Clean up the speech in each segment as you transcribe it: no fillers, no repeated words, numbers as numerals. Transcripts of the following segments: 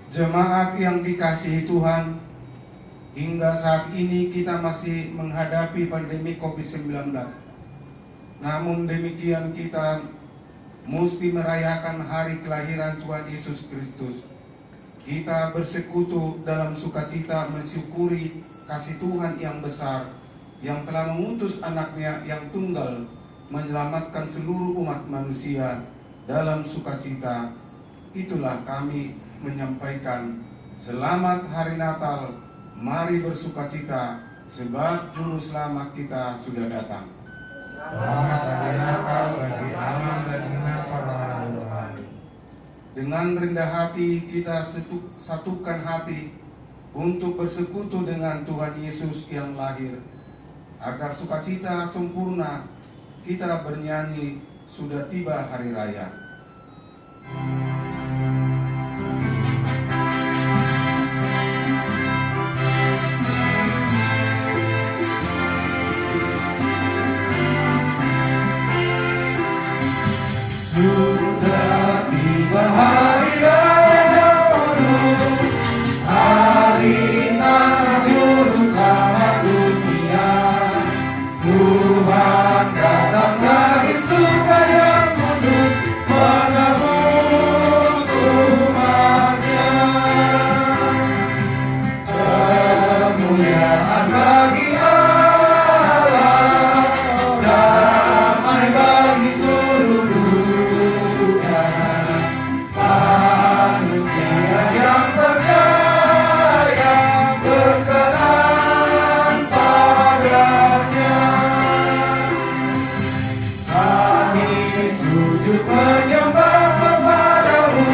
Jemaat yang dikasihi Tuhan, hingga saat ini kita masih menghadapi pandemi COVID-19. Namun demikian kita mesti merayakan hari kelahiran Tuhan Yesus Kristus. Kita bersekutu dalam sukacita mensyukuri kasih Tuhan yang besar, yang telah mengutus anaknya yang tunggal menyelamatkan seluruh umat manusia dalam sukacita. Itulah kami menyampaikan selamat hari Natal, mari bersukacita sebab juru selamat kita sudah datang. Selamat hari Natal bagi alam dan genap para rohani. Dengan rendah hati kita satukan hati untuk bersekutu dengan Tuhan Yesus yang lahir. Agar sukacita sempurna, kita bernyanyi sudah tiba hari raya. Sudah tiba hari raya Paulus, hari Natal juru selamat dunia. Tuhan datang dari surga yang kudus, menebus umatnya. Kemuliaan bagi Allah, damai bagi seluruh dunia. Manusia yang percaya berkenan padanya. Kami sujud menyembah kepadamu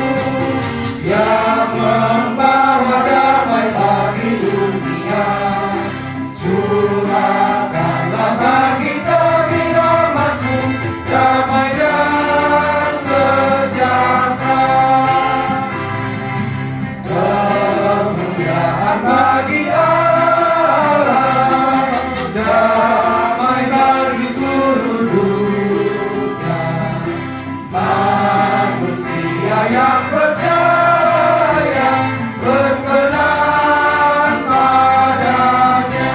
yang membawa damai bagi dunia. Curahkanlah bagi kami rahmat-Mu, damai dan sejahtera. Kemuliaan bagi Allah, damai bagi seluruh dunia. Manusia yang percaya berkenan padanya.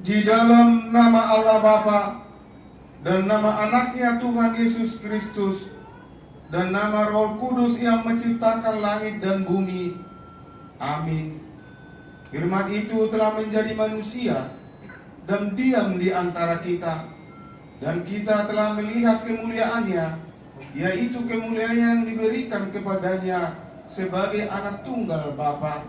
Di dalam nama Allah Bapa dan nama anaknya Tuhan Yesus Kristus dan nama Roh Kudus yang menciptakan langit dan bumi. Amin. Firman itu telah menjadi manusia dan diam di antara kita, dan kita telah melihat kemuliaannya, yaitu kemuliaan yang diberikan kepadanya sebagai anak tunggal Bapa,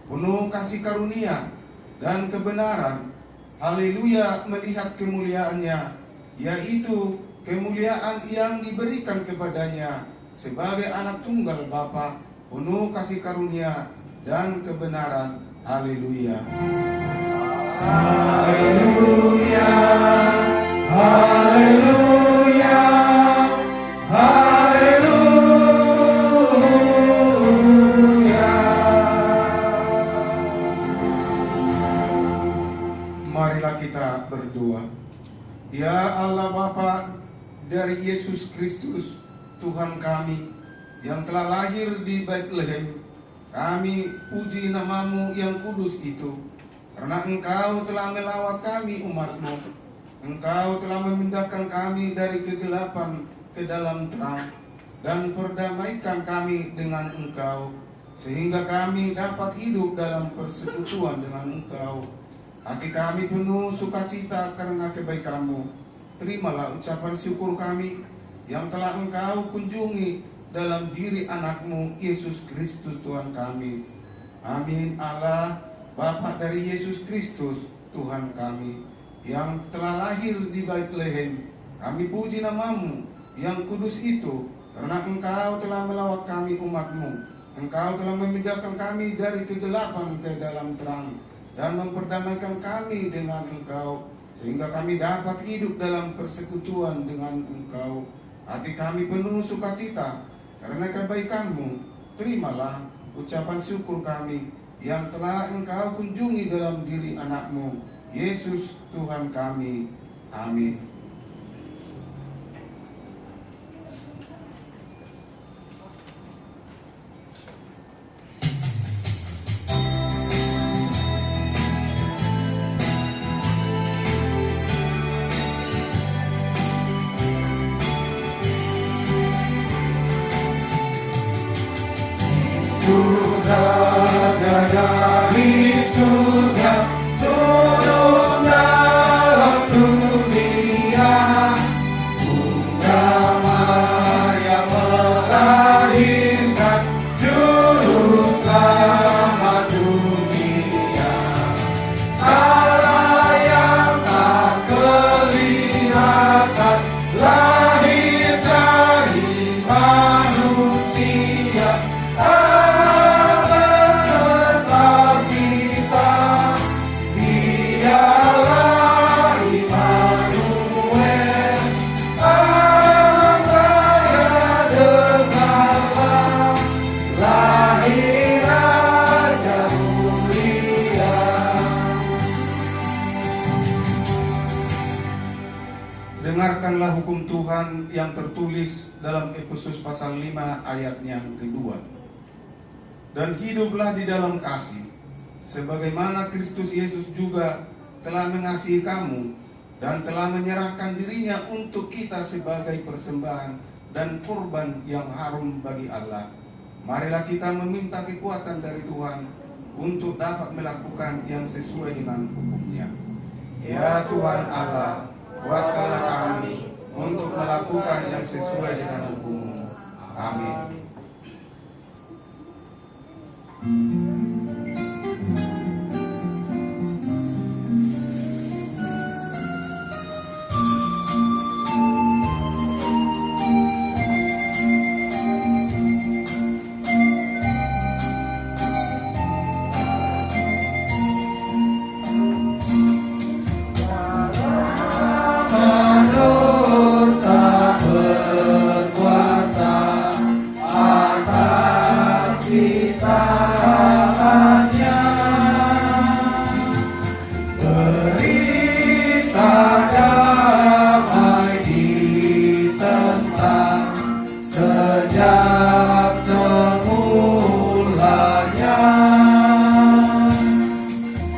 penuh kasih karunia dan kebenaran. Haleluya, melihat kemuliaannya, yaitu kemuliaan yang diberikan kepadanya sebagai anak tunggal Bapa, penuh kasih karunia dan kebenaran. Haleluya. Haleluya, haleluya, haleluya. Marilah kita berdoa. Ya Allah Bapa, dari Yesus Kristus Tuhan kami yang telah lahir di Bethlehem, kami puji nama-Mu yang kudus itu, karena Engkau telah melawat kami umat-Mu. Engkau telah memindahkan kami dari kegelapan ke dalam terang dan perdamaikan kami dengan Engkau, sehingga kami dapat hidup dalam persekutuan dengan Engkau. Hati kami penuh sukacita karena kebaikan-Mu. Terimalah ucapan syukur kami yang telah Engkau kunjungi dalam diri anak-Mu Yesus Kristus Tuhan kami. Amin. Allah Bapa dari Yesus Kristus Tuhan kami yang telah lahir di Bethlehem, kami puji nama-Mu yang kudus itu, karena Engkau telah melawat kami umat-Mu. Engkau telah memindahkan kami dari kegelapan ke dalam terang dan memperdamaikan kami dengan Engkau, sehingga kami dapat hidup dalam persekutuan dengan Engkau. Hati kami penuh sukacita karena kebaikan-Mu. Terimalah ucapan syukur kami yang telah Engkau kunjungi dalam diri anak-Mu Yesus Tuhan kami. Amin. saja dari surga turun dalam dunia. Bunda Maria melahirkan juru selamat dunia. Allah yang tak kelihatan lahir dari manusia. Allah beserta kita, Dialah Immanuel. Allah dengarlah, lahir Raja mulia. Dengarkanlah hukum Tuhan yang tertulis dalam Efesus pasal 5 ayat yang kedua. Dan hiduplah di dalam kasih, sebagaimana Kristus Yesus juga telah mengasihi kamu dan telah menyerahkan dirinya untuk kita sebagai persembahan dan kurban yang harum bagi Allah. Marilah kita meminta kekuatan dari Tuhan untuk dapat melakukan yang sesuai dengan hukum-Nya. Ya Tuhan Allah, kuatkanlah kami untuk melakukan yang sesuai dengan hukum-Mu. Amin. Dosa berkuasa atas kita hanya. Berita damai ditentang sejak semulanya.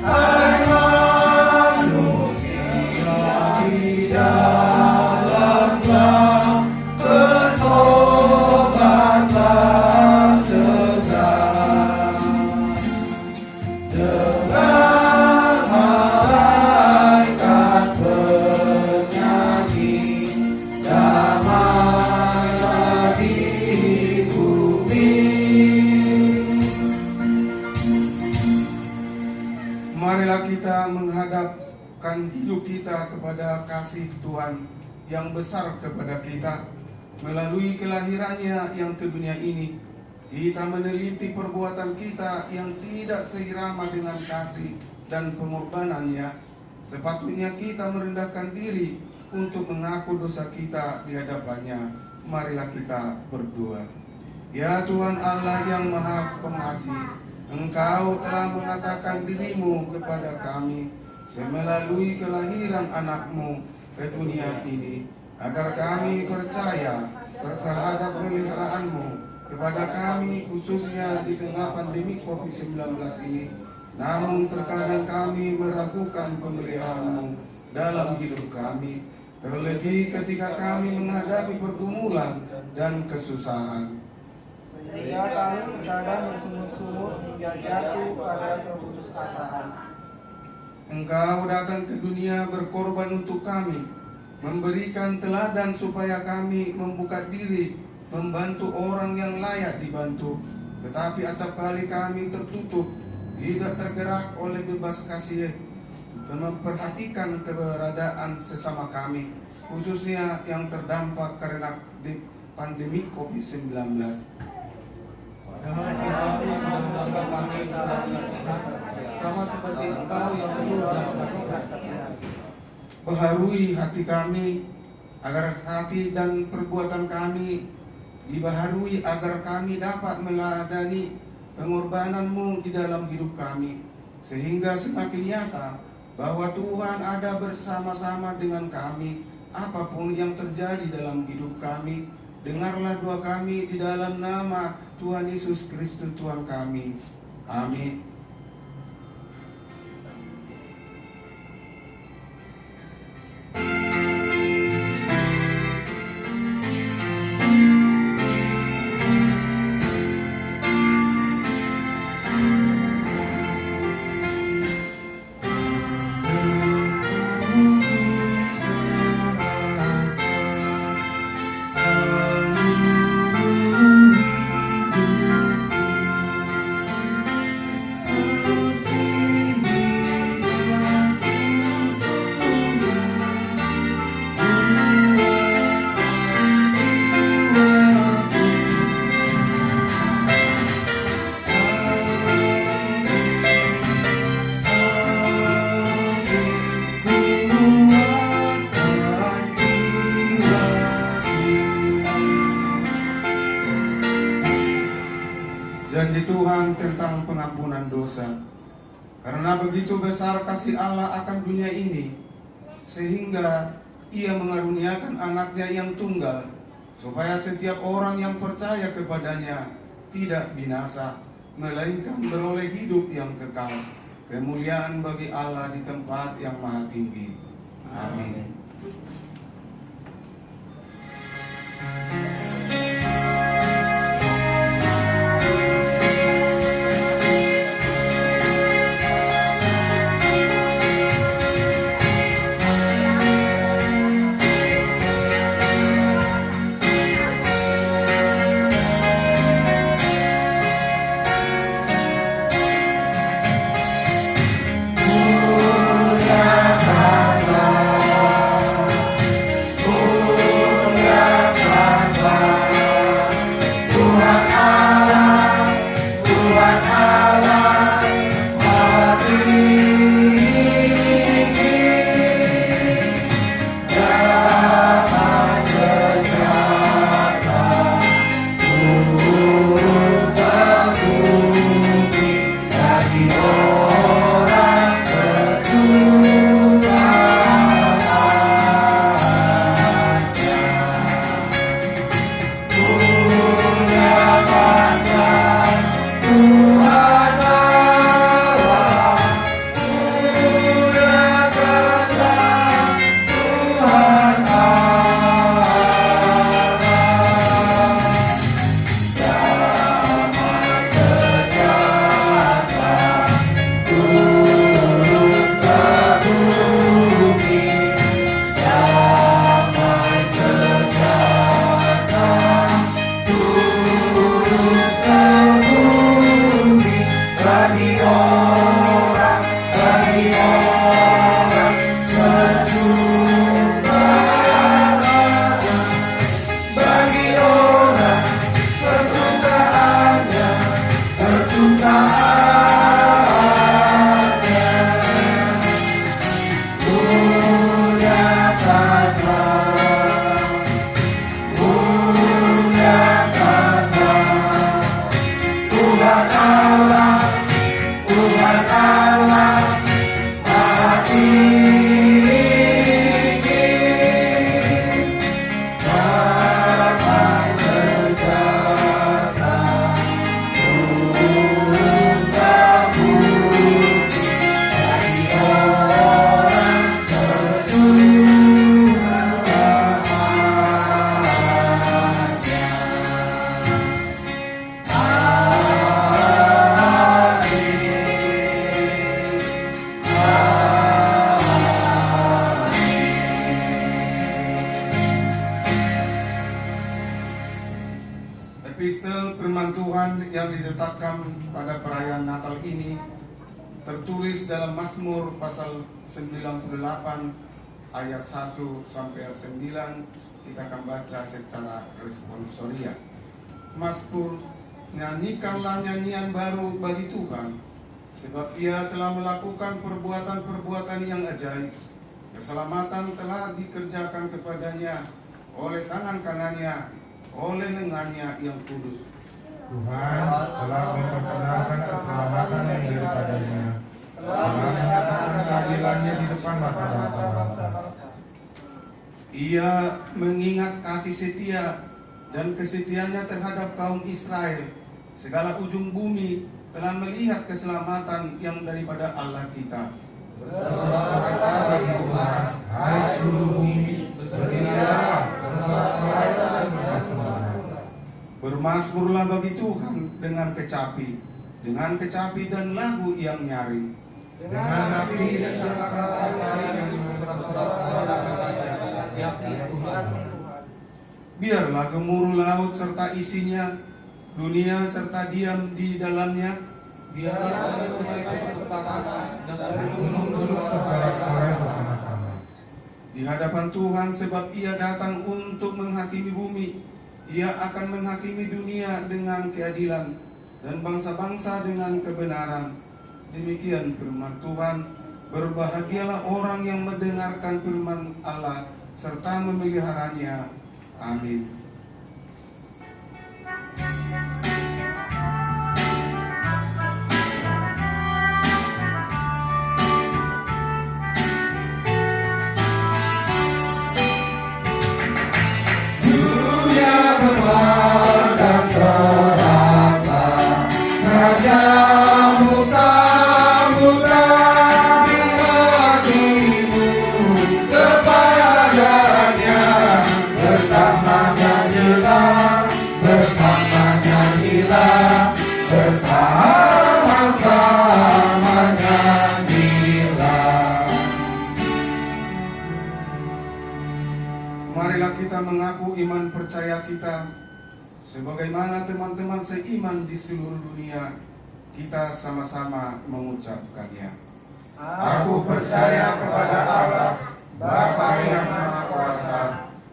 Hai manusia di dalam gelap, bertobatlah segera. Dengar malaikat bernyanyi, damailah di bumi. Marilah kita menghadapkan hidup kita kepada kasih Tuhan yang besar kepada kita. Melalui kelahirannya yang ke dunia ini, kita meneliti perbuatan kita yang tidak seirama dengan kasih dan pengorbanannya. Sepatutnya kita merendahkan diri untuk mengaku dosa kita di hadapannya. Marilah kita berdoa. Ya Tuhan Allah yang Maha Pengasih, Engkau telah mengatakan dirimu kepada kami melalui kelahiran anakmu ke dunia ini, agar kami percaya terhadap peliharaanmu kepada kami, khususnya di tengah pandemi COVID-19 ini. Namun terkadang kami meragukan pemeliharaanmu dalam hidup kami, terlebih ketika kami menghadapi pergumulan dan kesusahan. Sehingga kami terkadang bersungut-sungut hingga jatuh pada keputusasaan. Engkau datang ke dunia berkorban untuk kami, memberikan teladan supaya kami membuka diri, membantu orang yang layak dibantu. Tetapi acap kali kami tertutup, tidak tergerak oleh belas kasih, memperhatikan keberadaan sesama kami, khususnya yang terdampak karena pandemi COVID-19. Padahal kita sudah menganggap kami belas kasihan, sama seperti Engkau yang penuh belas kasihan. Baharui hati kami, agar hati dan perbuatan kami dibaharui, agar kami dapat meladani pengorbanan-Mu di dalam hidup kami, sehingga semakin nyata bahwa Tuhan ada bersama-sama dengan kami apapun yang terjadi dalam hidup kami. Dengarlah doa kami di dalam nama Tuhan Yesus Kristus Tuhan kami. Amin. Janji Tuhan tentang pengampunan dosa. Karena begitu besar kasih Allah akan dunia ini, sehingga Ia mengaruniakan anaknya yang tunggal, supaya setiap orang yang percaya kepadanya tidak binasa, melainkan beroleh hidup yang kekal. Kemuliaan bagi Allah di tempat yang maha tinggi. Amin. Epistel firman Tuhan yang diletakkan pada perayaan Natal ini tertulis dalam Mazmur pasal 98 ayat 1 sampai ayat 9. Kita akan baca secara responsoria. Mazmur, nyanyikanlah nyanyian baru bagi Tuhan, sebab Ia telah melakukan perbuatan-perbuatan yang ajaib. Keselamatan telah dikerjakan kepadanya oleh tangan kanannya, oleh lengannya yang kudus. Tuhan telah memperkenalkan keselamatan yang daripadanya, telah menyatakan keadilannya di depan mata bangsa-bangsa. Ia mengingat kasih setia dan kesetiaannya terhadap kaum Israel. Segala ujung bumi telah melihat keselamatan yang daripada Allah kita. Bersorak-sorai bagi Tuhan, hai seluruh bumi, berdirilah, bersorak-sorai dan bersembah. Bermazmurlah bagi Tuhan dengan kecapi dan lagu yang nyaring. Dengan nabi dan sorak-sorai yang bersorak-sorai. Biarlah gemuruh laut serta isinya, dunia serta diam di dalamnya. Biarlah sungai-sungai bergetarkan dan gunung-gunung bersorak-sorai bersama-sama Di hadapan Tuhan, sebab Ia datang untuk menghakimi bumi. Ia akan menghakimi dunia dengan keadilan dan bangsa-bangsa dengan kebenaran. Demikian firman Tuhan. Berbahagialah orang yang mendengarkan firman Allah serta memeliharanya. Amin. bersama nyanyilah, bersama-sama nyanyilah. Marilah kita mengaku iman percaya kita, sebagaimana teman-teman seiman di seluruh dunia, kita sama-sama mengucapkannya. Aku percaya kepada Allah, Bapa yang Maha Kuasa,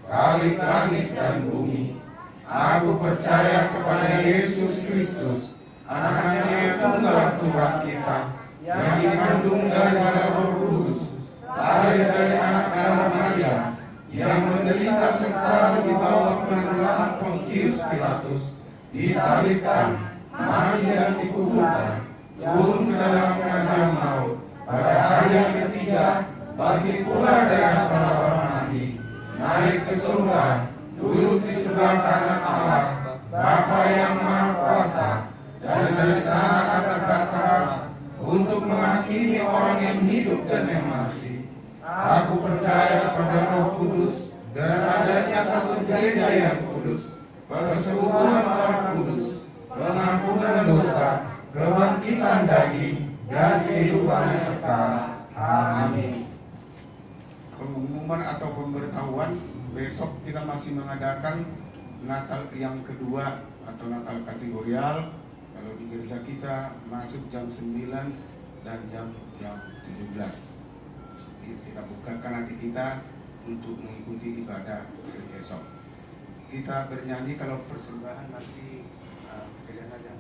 Khalik langit dan bumi. Aku percaya kepada Yesus Kristus, Anaknya yang tunggal Tuhan kita, yang dikandung daripada Roh Kudus, lahir dari anak darah Maria, yang menderita sengsara di bawah pemerintahan Pontius Pilatus, disalibkan, mati dan dikuburkan, turun ke dalam kerajaan maut, pada hari yang ketiga bangkit pula dari antara orang mati, naik ke surga, duduk di sebelah kanan Allah, Bapa yang Maha Kuasa, dan dari sana akan datang untuk menghakimi orang yang hidup dan yang mati. Aku percaya kepada Roh Kudus, dan adanya satu gereja yang kudus, persekutuan orang kudus, pengampunan dosa, kebangkitan daging, dan kehidupan yang kekal. Amin. Pengumuman atau pemberitahuan, besok kita masih mengadakan Natal yang kedua atau Natal kategorial. Kalau di gereja kita masuk jam 9 dan jam 17. Kita bukakan hati kita untuk mengikuti ibadah hari besok. Kita bernyanyi, kalau persembahan nanti sekalian aja.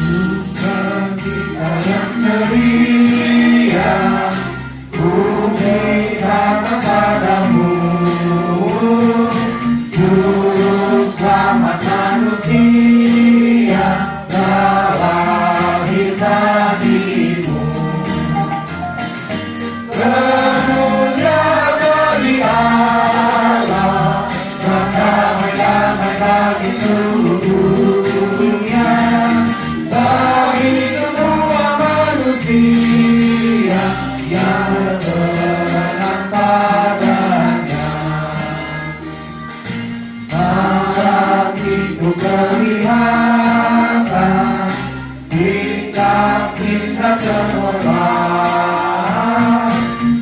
Sukacita yang ceria, bumi datang padamu, Juru selamat manusia telah dirimu. Kemuliaan bagi Allah, dan damai-damai bagi seluruh dunia, bagi semua manusia yang berkenan padanya. Malam itu kelihatan bintang-bintang cemerlang,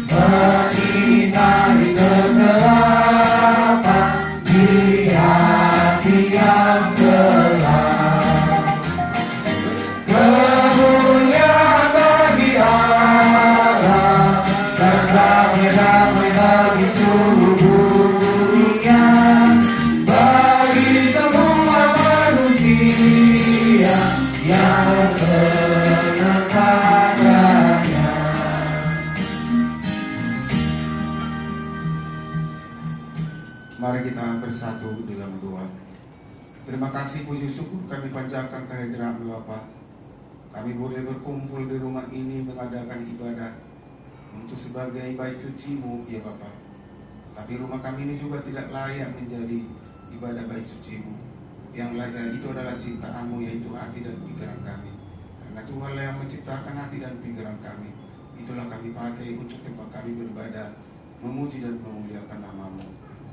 menyinari kegelapan di hati yang gelap. Kemuliaan bagi Allah, dan damai-damai bagi seluruh dunia, bagi semua manusia yang berkenan padanya. Mari kita bersatu dalam doa. Terima kasih, puji syukur kami panjatkan kehadiran Bapa. Kami boleh berkumpul di rumah ini mengadakan ibadah untuk sebagai bait suci-Mu, ya Bapa. Tapi rumah kami ini juga tidak layak menjadi ibadah bait suci-Mu. Yang layak itu adalah ciptaan-Mu, yaitu hati dan pikiran kami. Karena Tuhan yang menciptakan hati dan pikiran kami. Itulah kami pakai untuk tempat kami beribadah, memuji dan memuliakan nama-Mu.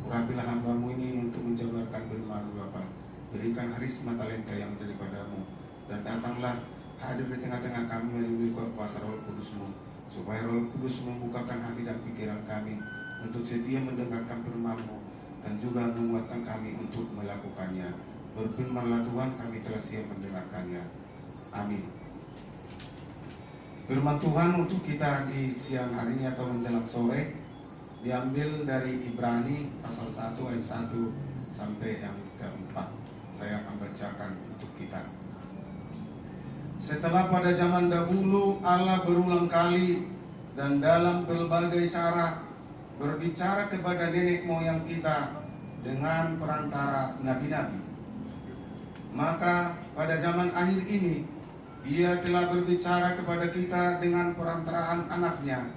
Urapilah hamba-Mu ini untuk menjabarkan firman-Mu, Bapa. Berikan harisma talenta yang daripada-Mu, dan datanglah hadir di tengah-tengah kami melalui kuasa Roh Kudus-Mu, supaya Roh Kudus membukakan hati dan pikiran kami untuk setia mendengarkan firman-Mu, dan juga menguatkan kami untuk melakukannya. Berfirmanlah Tuhan, kami telah siap mendengarkannya. Amin. Firman Tuhan untuk kita di siang hari ini atau menjelang sore diambil dari Ibrani pasal 1 ayat 1 sampai yang ke-4. Saya akan bacakan untuk kita. Setelah pada zaman dahulu Allah berulang kali dan dalam berbagai cara berbicara kepada nenek moyang kita dengan perantara nabi-nabi, maka pada zaman akhir ini Dia telah berbicara kepada kita dengan perantaraan anaknya,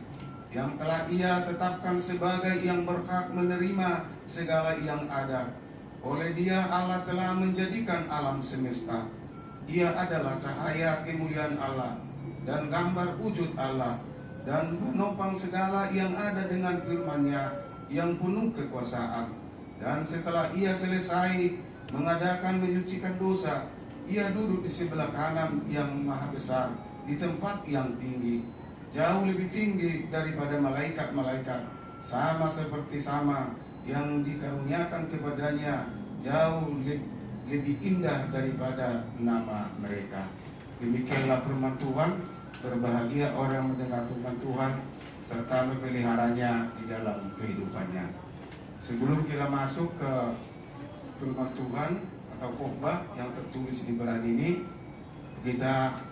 yang telah Ia tetapkan sebagai yang berhak menerima segala yang ada, Oleh Dia Allah telah menjadikan alam semesta. Ia adalah cahaya kemuliaan Allah dan gambar wujud Allah, dan menopang segala yang ada dengan firman-Nya yang penuh kekuasaan. Dan setelah Ia selesai mengadakan menyucikan dosa, Ia duduk di sebelah kanan yang maha besar, di tempat yang tinggi, jauh lebih tinggi daripada malaikat-malaikat, sama seperti sama yang dikaruniakan kepadanya, jauh lebih indah daripada nama mereka. Demikianlah firman Tuhan. Berbahagia orang mendengar firman Tuhan serta memeliharanya di dalam kehidupannya. Sebelum kita masuk ke firman Tuhan atau khotbah yang tertulis di Ibrani ini, kita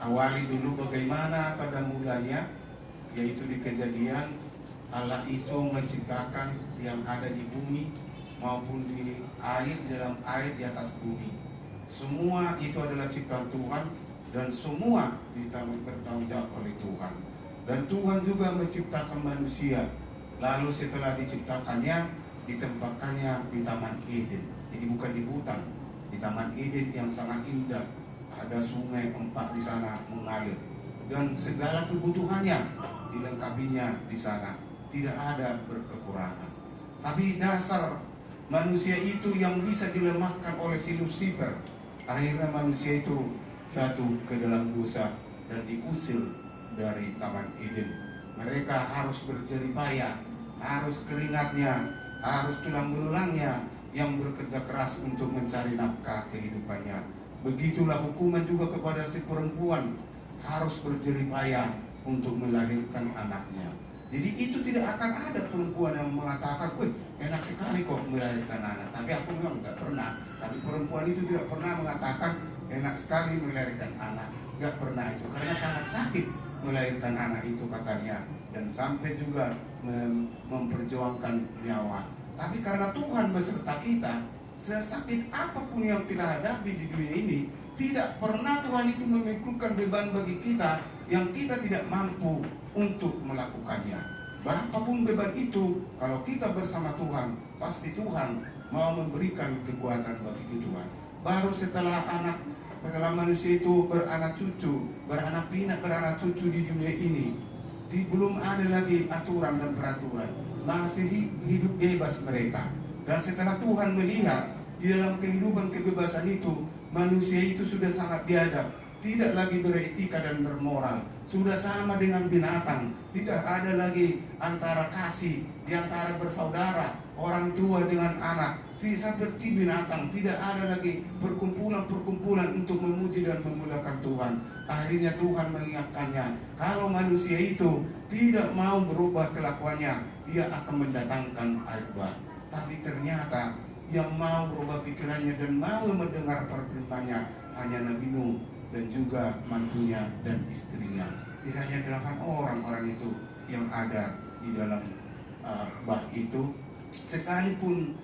awali dulu bagaimana pada mulanya, yaitu di Kejadian Allah itu menciptakan yang ada di bumi maupun di air, di dalam air, di atas bumi. Semua itu adalah ciptaan Tuhan dan semua bertanggung jawab oleh Tuhan. Dan Tuhan juga menciptakan manusia. Lalu setelah diciptakannya, ditempatkannya di Taman Eden. Jadi bukan di hutan, di Taman Eden yang sangat indah. Ada sungai 4 di sana mengalir, dan segala kebutuhannya dilengkapinya di sana. Tidak ada berkekurangan. Tapi dasar manusia itu yang bisa dilemahkan oleh si Lucifer. Akhirnya manusia itu jatuh ke dalam dosa dan diusir dari Taman Eden. Mereka harus berjerih payah, harus keringatnya, harus tulang belulangnya yang bekerja keras untuk mencari nafkah kehidupannya. Begitulah hukuman juga kepada si perempuan, harus berjerih payah untuk melahirkan anaknya. Jadi itu tidak akan ada perempuan yang mengatakan, "Wih, enak sekali kok melahirkan anak." Tapi aku memang nggak pernah. Tapi perempuan itu tidak pernah mengatakan enak sekali melahirkan anak. Nggak pernah itu, karena sangat sakit melahirkan anak itu katanya, dan sampai juga memperjuangkan nyawa. Tapi karena Tuhan beserta kita, sesakit apapun yang kita hadapi di dunia ini, tidak pernah Tuhan itu memikulkan beban bagi kita yang kita tidak mampu untuk melakukannya. Berapapun beban itu, kalau kita bersama Tuhan, pasti Tuhan mau memberikan kekuatan bagi Tuhan. Baru setelah manusia itu beranak cucu, beranak pinak, beranak cucu di dunia ini, belum ada lagi aturan dan peraturan, masih hidup bebas mereka. Dan setelah Tuhan melihat di dalam kehidupan kebebasan itu, manusia itu sudah sangat biadab, tidak lagi beretika dan bermoral, sudah sama dengan binatang, tidak ada lagi antara kasih di antara bersaudara, orang tua dengan anak, seperti binatang, tidak ada lagi perkumpulan-perkumpulan untuk memuji dan memuliakan Tuhan. Akhirnya Tuhan mengingatkannya, kalau manusia itu tidak mau berubah kelakuannya, dia akan mendatangkan air bah. Tapi ternyata yang mau berubah pikirannya dan mau mendengar firman-Nya hanya Nabi Nuh dan juga mantunya dan istrinya. Tidak hanya 8 orang itu yang ada di dalam bah itu. Sekalipun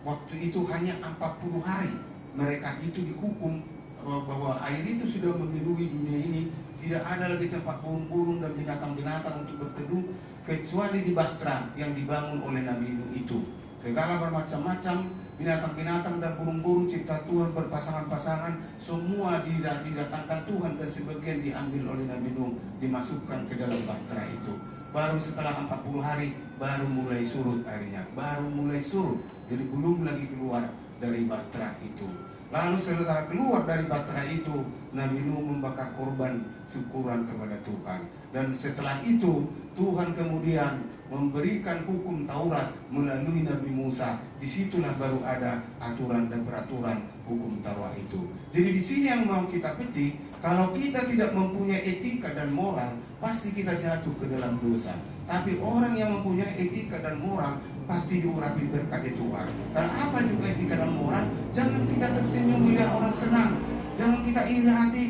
waktu itu hanya 40 hari mereka itu dihukum bahwa air itu sudah memenuhi dunia ini, tidak ada lagi tempat burung-burung dan binatang-binatang untuk berteduh kecuali di bahtera yang dibangun oleh Nabi Nuh itu. Segala bermacam-macam binatang-binatang dan burung-burung cipta Tuhan berpasangan-pasangan, semua didatangkan Tuhan dan sebagian diambil oleh Nabi Nuh, dimasukkan ke dalam bahtera itu. Baru setelah 40 hari baru mulai surut airnya, baru mulai surut. Jadi belum lagi keluar dari bahtera itu. Lalu setelah keluar dari bahtera itu, Nabi Nuh membakar korban syukuran kepada Tuhan. Dan setelah itu Tuhan kemudian memberikan hukum Taurat melalui Nabi Musa. Disitulah baru ada aturan dan peraturan hukum Taurat itu. Jadi di sini yang mau kita petik, kalau kita tidak mempunyai etika dan moral, pasti kita jatuh ke dalam dosa. Tapi orang yang mempunyai etika dan moral pasti diurapi berkat Tuhan. Dan apa juga etika dan moral? Jangan kita tersenyum melihat orang senang. Jangan kita iri hati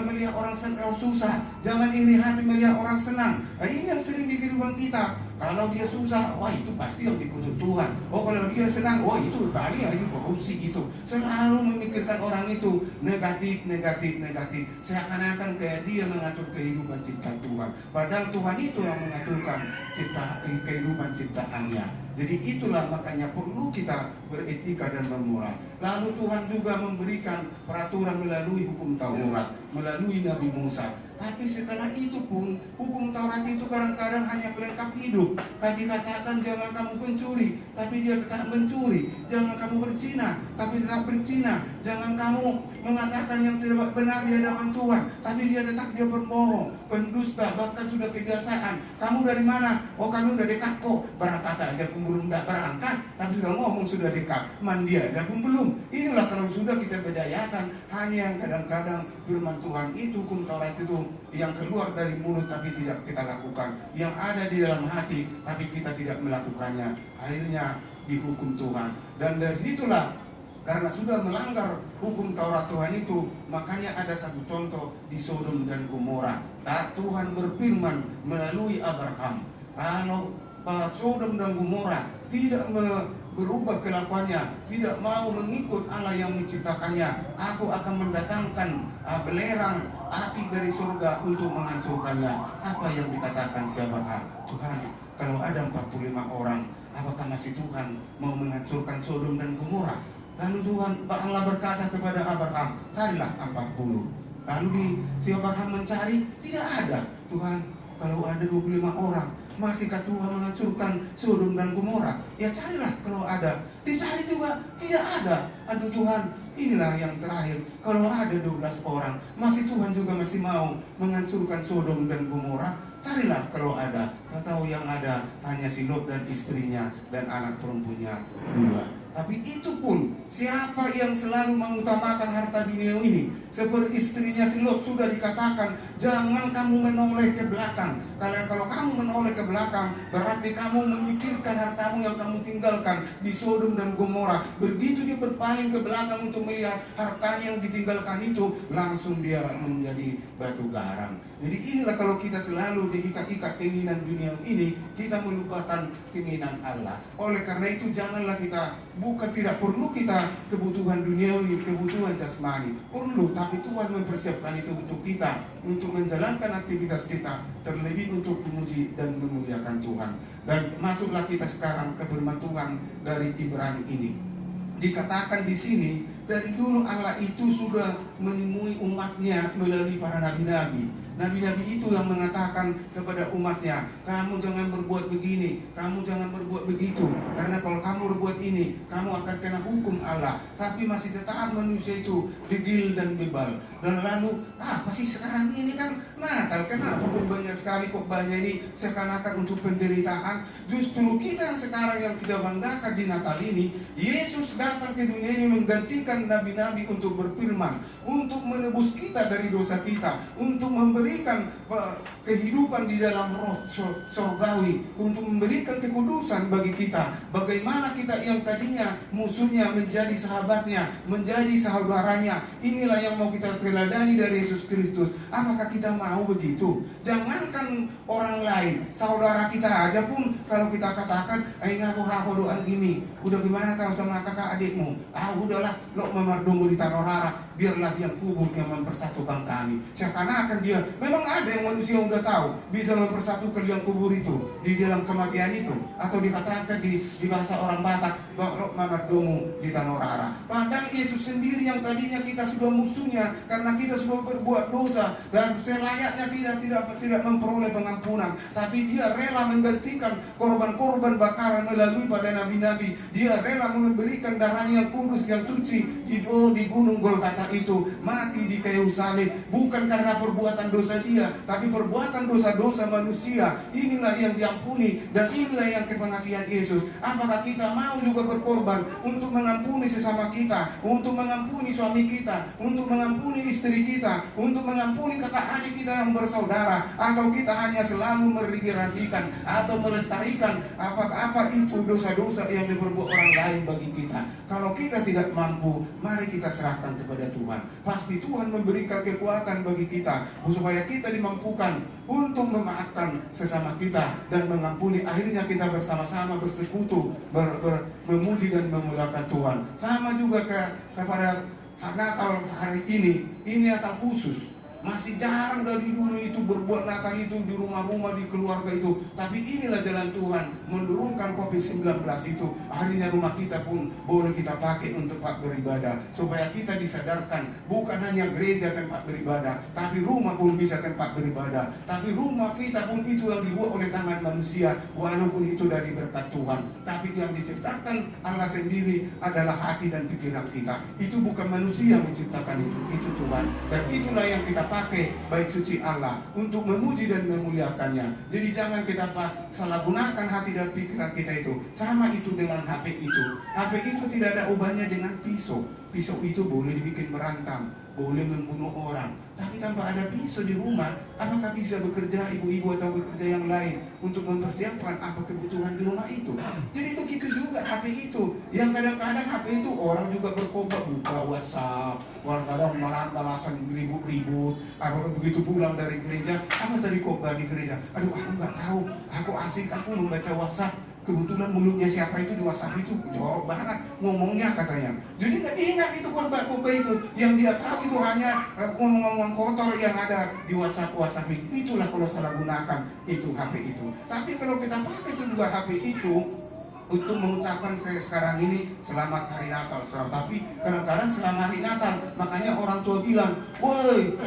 melihat orang susah. Jangan iri hati melihat orang senang. Nah, ini yang sering di kehidupan kita. Kalau dia susah, wah itu pasti yang dikutuk Tuhan. Oh kalau dia senang, oh itu paling lagi korupsi itu. Selalu memikirkan orang itu negatif. Seakan-akan kayak dia mengatur kehidupan ciptaan Tuhan. Padahal Tuhan itu yang mengaturkan kehidupan ciptaannya. Jadi itulah makanya perlu kita beretika dan bermoral. Lalu Tuhan juga memberikan peraturan melalui hukum Taurat, melalui Nabi Musa. Tapi setelah itu pun hukum Taurat itu kadang-kadang hanya pelengkap hidup. Tadi katakan jangan kamu mencuri, tapi dia tetap mencuri. Jangan kamu berzina, tapi tetap berzina. Jangan kamu mengatakan yang tidak benar di hadapan Tuhan, tapi dia berbohong, pendusta, bahkan sudah kebiasaan. Kamu dari mana? Oh, kami udah dekat kok. Berangkat aja pun belum berangkat, tapi sudah ngomong sudah dekat. Mandi aja pun belum. Inilah kalau sudah kita bedayakan, hanya yang kadang-kadang firman Tuhan itu, hukum Taurat itu yang keluar dari mulut tapi tidak kita lakukan, yang ada di dalam hati tapi kita tidak melakukannya, akhirnya dihukum Tuhan. Dan dari situlah, karena sudah melanggar hukum Taurat Tuhan itu, makanya ada satu contoh di Sodom dan Gomora. Tuhan berfirman melalui Abraham, kalau Sodom dan Gomora tidak berubah kelakuannya, tidak mau mengikut Allah yang menciptakannya, aku akan mendatangkan belerang api dari surga untuk menghancurkannya. Apa yang dikatakan si Abraham? Tuhan, kalau ada 45 orang, apakah masih Tuhan mau menghancurkan Sodom dan Gomora? Lalu Tuhan Allah berkata kepada Abraham, carilah 40. Lalu si Abraham mencari, tidak ada. Tuhan, kalau ada 25 orang, masihkah Tuhan menghancurkan Sodom dan Gomora? Ya carilah kalau ada. Dicari juga tidak ada. Aduh Tuhan, inilah yang terakhir. Kalau ada 12 orang, masih Tuhan juga masih mau menghancurkan Sodom dan Gomora? Carilah kalau ada. Kau tahu yang ada hanya si Lot dan istrinya dan anak perempuannya 2. Tapi itu pun, siapa yang selalu mengutamakan harta dunia ini? Seperti istrinya si Lot sudah dikatakan, jangan kamu menoleh ke belakang. Karena kalau kamu menoleh ke belakang, berarti kamu memikirkan hartamu yang kamu tinggalkan di Sodom dan Gomora. Begitu dia berpaling ke belakang untuk melihat hartanya yang ditinggalkan itu, langsung dia menjadi batu garam. Jadi inilah kalau kita selalu diikat-ikat keinginan dunia ini, kita melupakan keinginan Allah. Oleh karena itu janganlah kita, bukan tidak perlu kita kebutuhan duniawi, kebutuhan jasmani. Perlu, tapi Tuhan mempersiapkan itu untuk kita, untuk menjalankan aktivitas kita, terlebih untuk memuji dan memuliakan Tuhan. Dan masuklah kita sekarang ke firman Tuhan dari Ibrani ini. Dikatakan di sini, dari dulu Allah itu sudah menemui umatnya melalui para nabi-nabi. Nabi-nabi itu yang mengatakan kepada umatnya, kamu jangan berbuat begini, kamu jangan berbuat begitu, karena kalau kamu berbuat ini, kamu akan kena hukum Allah. Tapi masih tetap manusia itu degil dan bebal. Dan lalu, apa sih sekarang ini kan Natal, kenapa banyak sekali kok banyak ini seakan-akan untuk penderitaan? Justru kita yang sekarang yang kita banggakan di Natal ini, Yesus datang ke dunia ini menggantikan nabi-nabi untuk berfirman, untuk menebus kita dari dosa kita, untuk memberikan kehidupan di dalam roh surgawi, untuk memberikan kekudusan bagi kita. Bagaimana kita yang tadinya musuhnya menjadi sahabatnya, menjadi saudaranya. Inilah yang mau kita teladani dari Yesus Kristus. Apakah kita mau begitu? Jangankan orang lain, saudara kita aja pun kalau kita katakan, aku doa gini, udah gimana kau sama kakak adikmu? Udahlah, lo memardunggu di Tanorara, biarlah yang kubur yang mempersatukan kami. Seakan-akan dia, memang ada yang manusia yang udah tahu bisa mempersatukan yang kubur itu di dalam kematian itu, atau dikatakan di bahasa orang Batak, lo memardunggu di Tanorara. Padahal Yesus sendiri yang tadinya kita sudah musuhnya karena kita sudah berbuat dosa dan selayaknya tidak memperoleh pengampunan, tapi dia rela menggantikan korban-korban bakaran melalui pada nabi-nabi. Dia rela memberikan darahnya yang kudus, yang suci di gunung Golgota itu, mati di kayu salib, bukan karena perbuatan dosa dia, tapi perbuatan dosa-dosa manusia. Inilah yang diampuni dan inilah yang kepengasihan Yesus. Apakah kita mau juga berkorban untuk mengampuni sesama kita, untuk mengampuni suami kita, untuk mengampuni istri kita, untuk mengampuni kakak adik kita yang bersaudara, atau kita hanya selalu meregistrasikan atau melestarikan apa itu dosa-dosa yang diperbuat orang lain bagi kita? Kalau kita tidak mampu, mari kita serahkan kepada Tuhan. Pasti Tuhan memberikan kekuatan bagi kita supaya kita dimampukan untuk memaafkan sesama kita dan mengampuni. Akhirnya kita bersama-sama bersekutu, memuji dan memuliakan Tuhan. Sama juga kepada Natal hari ini Natal khusus. Masih jarang dari dulu itu berbuat Natal itu di rumah-rumah, di keluarga itu. Tapi inilah jalan Tuhan, menurunkan COVID-19 itu. Akhirnya rumah kita pun boleh kita pakai untuk tempat beribadah, supaya kita disadarkan bukan hanya gereja tempat beribadah, tapi rumah pun bisa tempat beribadah. Tapi rumah kita pun itu yang dibuat oleh tangan manusia, walaupun itu dari berkat Tuhan. Tapi yang diciptakan Allah sendiri adalah hati dan pikiran kita. Itu bukan manusia yang menciptakan itu Tuhan. Dan itulah yang kita pakai bait suci Allah untuk memuji dan memuliakannya. Jadi jangan kita salah gunakan hati dan pikiran kita itu. Sama itu dengan HP itu. HP itu tidak ada ubahnya dengan pisau. Pisau itu boleh dibikin berantam, boleh membunuh orang. Tapi tanpa ada pisau di rumah, apakah bisa bekerja ibu-ibu atau bekerja yang lain untuk mempersiapkan apa kebutuhan di rumah itu? Jadi begitu juga HP itu. Yang kadang-kadang HP itu orang juga berkobar, buka WhatsApp, kadang malah balasan ribut-ribut. Apa begitu pulang dari gereja, apa tadi khotbah di gereja? Aduh, aku nggak tahu. Aku asik, aku membaca WhatsApp. Kebetulan mulutnya siapa itu di WhatsApp itu jorok banget ngomongnya katanya. Jadi nggak diingat itu khotbah itu. Yang dia tahu itu hanya ngomong-ngomong kotor yang ada di WhatsApp itu. Itulah kalau salah gunakan itu HP itu. Tapi kalau kita pakai itu juga HP itu untuk mengucapkan saya sekarang ini selamat hari Natal. Tapi kadang-kadang selamat hari Natal, makanya orang tua bilang, woi,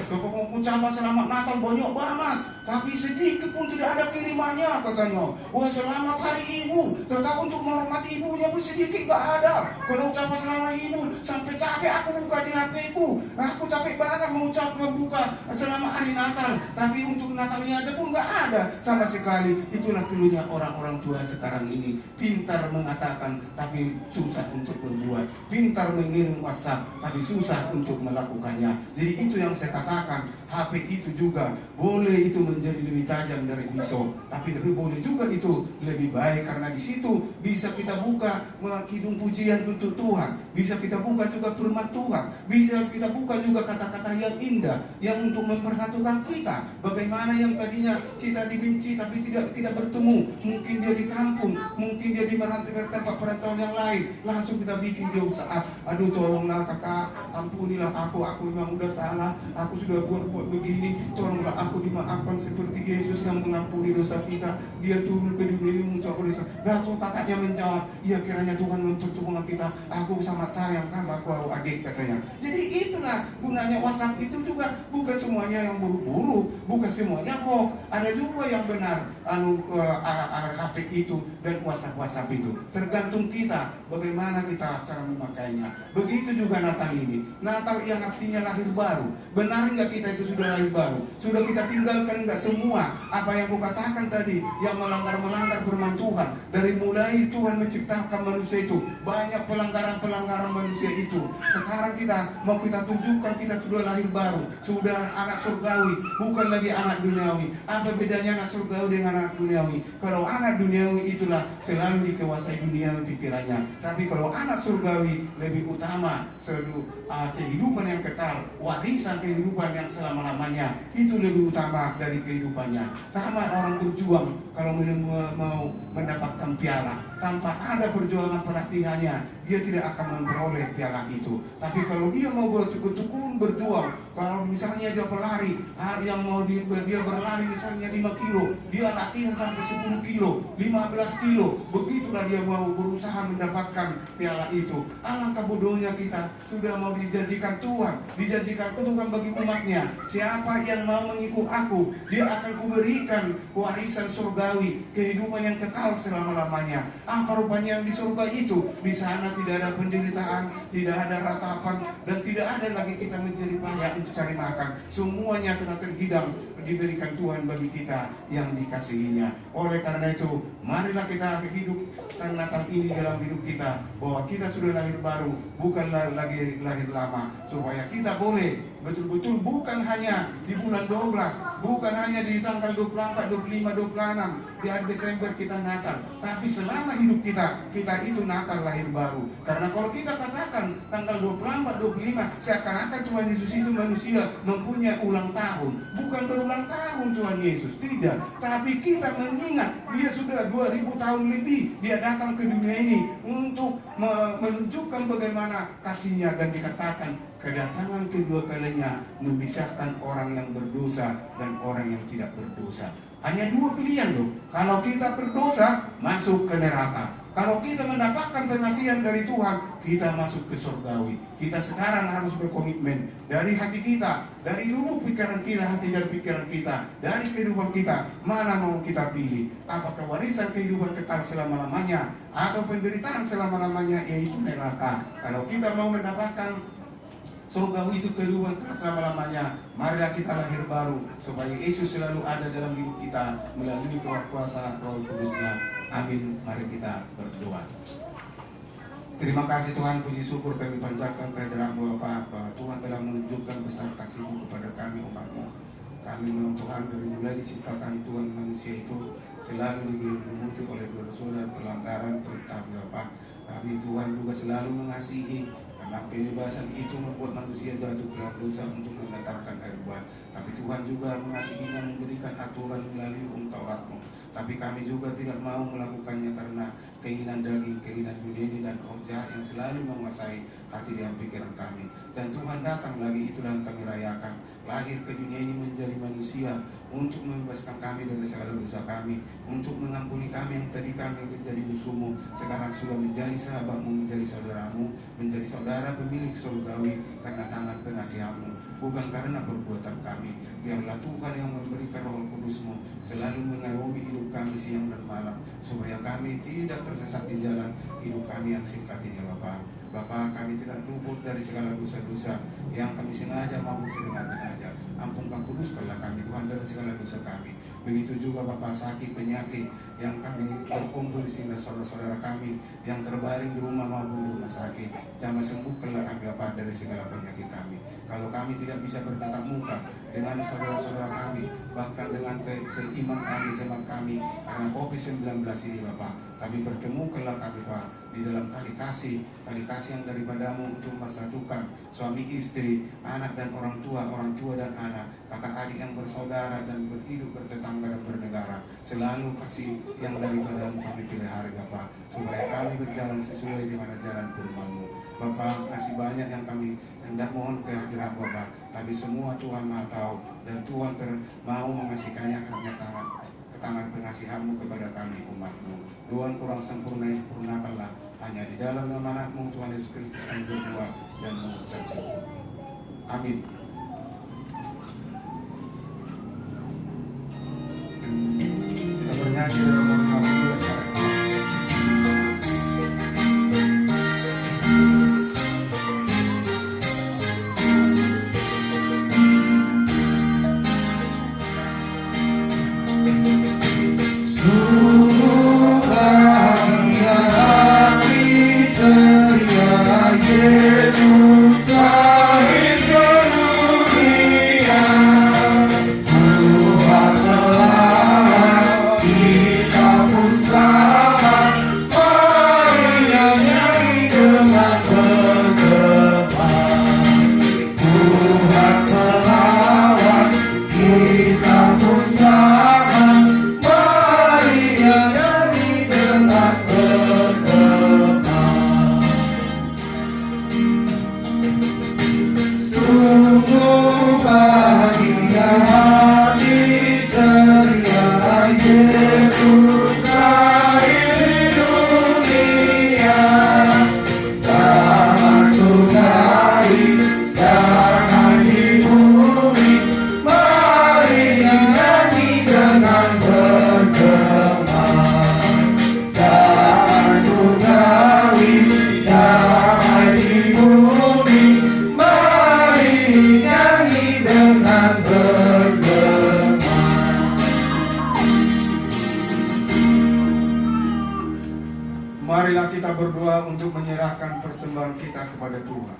ucapan selamat Natal banyak banget, tapi sedikit pun tidak ada kirimannya katanya. Wah, selamat hari ibu, tetapi untuk menghormati ibunya pun sedikit gak ada. Kalau ucapan selamat ibu, sampai capek aku buka di HP ku. Aku capek banget membuka selamat hari Natal, tapi untuk Natalnya aja pun gak ada sama sekali. Itulah keluhnya orang-orang tua sekarang ini. Pintar mengatakan tapi susah untuk berbuat, pintar mengirim WhatsApp tapi susah untuk melakukannya. Jadi itu yang saya katakan, HP itu juga boleh itu menjadi lebih tajam dari pisau, tapi boleh juga itu lebih baik, karena di situ bisa kita buka kidung pujian untuk Tuhan, bisa kita buka juga firman Tuhan, bisa kita buka juga kata-kata yang indah yang untuk mempersatukan kita. Bagaimana yang tadinya kita dibenci tapi tidak kita bertemu, mungkin dia di kampung, mungkin dia di merantau ke tempat perantauan yang lain, langsung kita bikin dia usaha. Aduh, tolonglah kakak, ampunilah aku memang udah salah, aku sudah buat begini, tolonglah aku dimaafkan seperti Yesus yang mengampuni dosa kita. Dia turun ke dunia ini untuk aku dosa. Lalu kakaknya menjawab, ya kiranya Tuhan mempertemukan kita, aku sama sayang kan aku adik katanya. Jadi itulah gunanya WhatsApp itu juga, bukan semuanya yang buruk-buruk, bukan semuanya hoax, ada juga yang benar. HP itu dan WhatsApp itu tergantung kita bagaimana kita cara memakainya. Begitu juga Natal ini, Natal yang artinya lahir baru. Benar nggak kita itu sudah lahir baru? Sudah kita tinggalkan nggak semua apa yang aku katakan tadi yang melanggar firman Tuhan? Dari mulai Tuhan menciptakan manusia itu banyak pelanggaran manusia itu. Sekarang mau kita tunjukkan kita sudah lahir baru, sudah anak surgawi, bukan lagi anak duniawi. Apa bedanya anak surgawi dengan anak duniawi? Kalau anak duniawi itulah selalu dikuasai dunia pikirannya, tapi kalau anak surgawi lebih utama kehidupan yang kekal, warisan kehidupan yang selama-lamanya, itu lebih utama dari kehidupannya. Sama orang berjuang kalau mau mendapatkan piala, tanpa ada perjuangan pelatihannya, dia tidak akan memperoleh piala itu. Tapi kalau dia mau bertekun berjuang, kalau misalnya dia pelari, yang mau dia berlari misalnya 5 kilo, dia latihan sampai 10 kilo, 15 kilo, begitulah dia mau berusaha mendapatkan piala itu. Alangkah bodohnya kita sudah mau dijanjikan Tuhan bagi umatnya, siapa yang mau mengikut aku, dia akan kuberikan warisan surgawi, kehidupan yang kekal selama-lamanya. Apa rupanya yang di surga itu? Di sana tidak ada penderitaan, tidak ada ratapan, dan tidak ada lagi kita mencari payah untuk cari makan. Semuanya telah terhidang, diberikan Tuhan bagi kita yang dikasihinya. Oleh karena itu, marilah kita hidupkan Natal ini dalam hidup kita, bahwa kita sudah lahir baru, bukanlah lagi lahir lama, supaya kita boleh betul-betul bukan hanya di bulan 12, bukan hanya di tanggal 24, 25, 26 di hari Desember kita Natal, tapi selama hidup kita itu Natal lahir baru. Karena kalau kita katakan tanggal 24, 25 seakan-akan Tuhan Yesus itu manusia mempunyai ulang tahun, bukan berulang tahun Tuhan Yesus, tidak, tapi kita mengingat dia sudah 2000 tahun lebih dia datang ke dunia ini untuk menunjukkan bagaimana kasihnya, dan dikatakan kedatangan kedua kalinya adanya memisahkan orang yang berdosa dan orang yang tidak berdosa. Hanya dua pilihan loh. Kalau kita berdosa, masuk ke neraka. Kalau kita mendapatkan pengasihan dari Tuhan, kita masuk ke surgawi. Kita sekarang harus berkomitmen dari hati kita, dari lubuk pikiran kita, hati dan pikiran kita, dari kehidupan kita, mana mau kita pilih? Apakah warisan kehidupan kekal selama-lamanya atau penderitaan selama-lamanya, yaitu neraka? Kalau kita mau mendapatkan surgawi itu kehidupan kekal selama-lamanya, marilah kita lahir baru supaya Yesus selalu ada dalam hidup kita melalui kuasa Roh Kudus-Nya. Amin. Mari kita berdoa. Terima kasih Tuhan, puji syukur kami panjatkan kehadiran-Mu Bapa, bahwa Tuhan telah menunjukkan besar kasih-Mu kepada kami umat-Mu. Kami mohon Tuhan, dari mulai diciptakan Tuhan manusia itu selalu digeluti oleh dosa dan pelanggaran perintah Bapa. Kami Tuhan juga selalu mengasihi, karena kebebasan itu membuat manusia jatuh ke dalam dosa untuk mendatangkan air buah. Tapi Tuhan juga mengasihinya, memberikan aturan melalui Taurat-Mu. Tapi kami juga tidak mau melakukannya karena keinginan daging, keinginan dunia dan roh jahat yang selalu menguasai hati dan pikiran kami. Dan Tuhan datang lagi, itulah yang kami rayakan. Lahir ke dunia ini menjadi manusia untuk membebaskan kami dari segala dosa kami, untuk mengampuni kami yang tadi kami menjadi musuhmu, sekarang sudah menjadi sahabatmu, menjadi saudaramu, menjadi saudara pemilik surgawi karena tangan pengasihanmu, bukan karena perbuatan kami. Biarlah Tuhan yang memberikan Roh Kudus-Mu selalu mengayomi hidup kami siang dan malam, supaya kami tidak tersesat di jalan hidup kami yang singkat ini Bapa. Bapa, kami tidak luput dari segala dosa-dosa yang kami sengaja maupun sengaja. Ampunkan, kuduskanlah kami Tuhan dari segala dosa kami. Begitu juga Bapa, sakit penyakit yang kami berkumpul di sini, saudara-saudara kami yang terbaring di rumah maupun di rumah sakit, jangan sembuhkanlah kami Bapa dari segala penyakit kami. Kalau kami tidak bisa bertatap muka dengan saudara-saudara kami, bahkan dengan seiman kami, jemaat kami, karena COVID-19 ini Bapa, tapi bertemukanlah kami Pak di dalam tali kasih yang daripadamu untuk mempersatukan suami istri, anak dan orang tua dan anak, kakak adik yang bersaudara dan berhidup bertetangga dan bernegara. Selalu kasih yang daripadamu kami pelihara Bapa, supaya kami berjalan sesuai dengan jalan firman-Mu. Bapa, kasih banyak yang kami hendak mohon kehadiran Bapa, tapi semua Tuhan Maha tahu, dan Tuhan mau mengasihkannya karena tangan pengasihan-Mu kepada kami umat-Mu. Tuhan kurang sempurna, sempurnakanlah hanya di dalam nama Anak-Mu Tuhan Yesus Kristus kami berdoa dan mengucap syukur. Amin. Kita bernyanyi dalam nomor 52. Marilah kita berdoa untuk menyerahkan persembahan kita kepada Tuhan.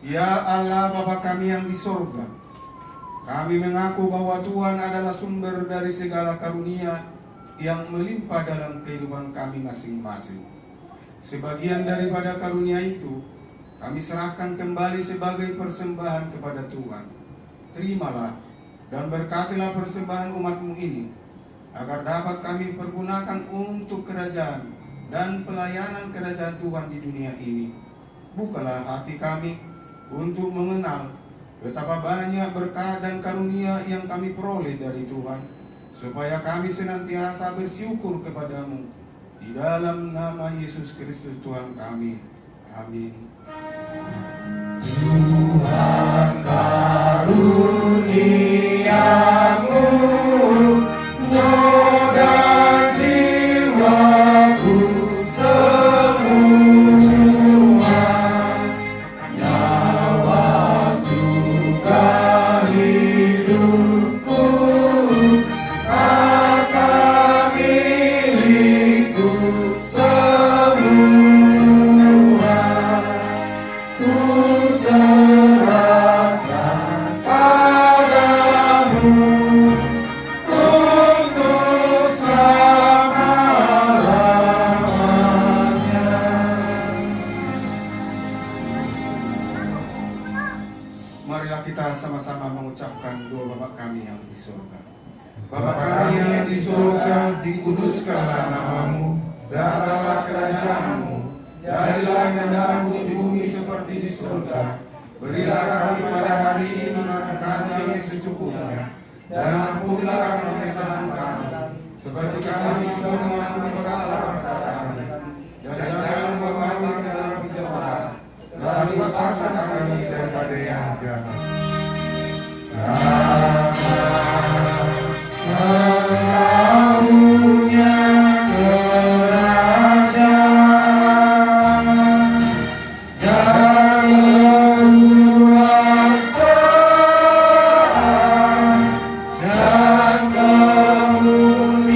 Ya Allah Bapa kami yang di sorga, kami mengaku bahwa Tuhan adalah sumber dari segala karunia yang melimpah dalam kehidupan kami masing-masing. Sebagian daripada karunia itu kami serahkan kembali sebagai persembahan kepada Tuhan. Terimalah dan berkatilah persembahan umat-Mu ini, agar dapat kami pergunakan untuk kerajaan dan pelayanan kerajaan Tuhan di dunia ini. Bukalah hati kami untuk mengenal Betapa banyak berkat dan karunia yang kami peroleh dari Tuhan, supaya kami senantiasa bersyukur kepadamu. Di dalam nama Yesus Kristus Tuhan kami. Amin. Tuhan karuniamu, dan jiwaku semua, nyawa juga hidupku, harta milikku semua, ku serahkan padamu untuk selama-lamanya. Marilah kita sama-sama mengucapkan doa Bapa kami yang di surga. Bapa kami yang di surga, dikuduskanlah namamu, datanglah kerajaanmu, jadilah kehendakmu di bumi seperti di surga. Berilah kami pada hari ini makanan kami yang secukupnya, dan ampunilah kami kesalahan kami, seperti kami mengampuni kesalahan kami. Dan jangan membawa kami ke dalam pencobaan, dan lepaskanlah kami daripada yang jahat. Engkau-Nya kerajaan dan kekuasaan dan kemuliaan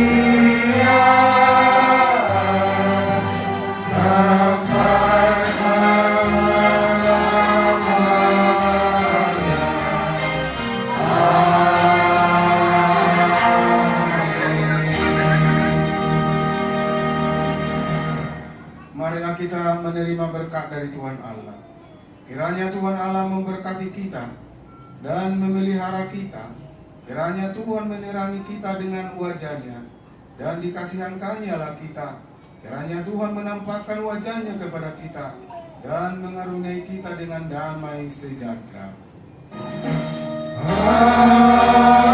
sampai selama-lamanya. Marilah kita menerima berkat dari Tuhan Allah. Kiranya Tuhan Allah memberkati kita dan memelihara kita. Kiranya Tuhan menerangi kita dengan wajah-Nya dan dikasihankannya lah kita. Kiranya Tuhan menampakkan wajah-Nya kepada kita dan mengaruniai kita dengan damai sejahtera. Amin.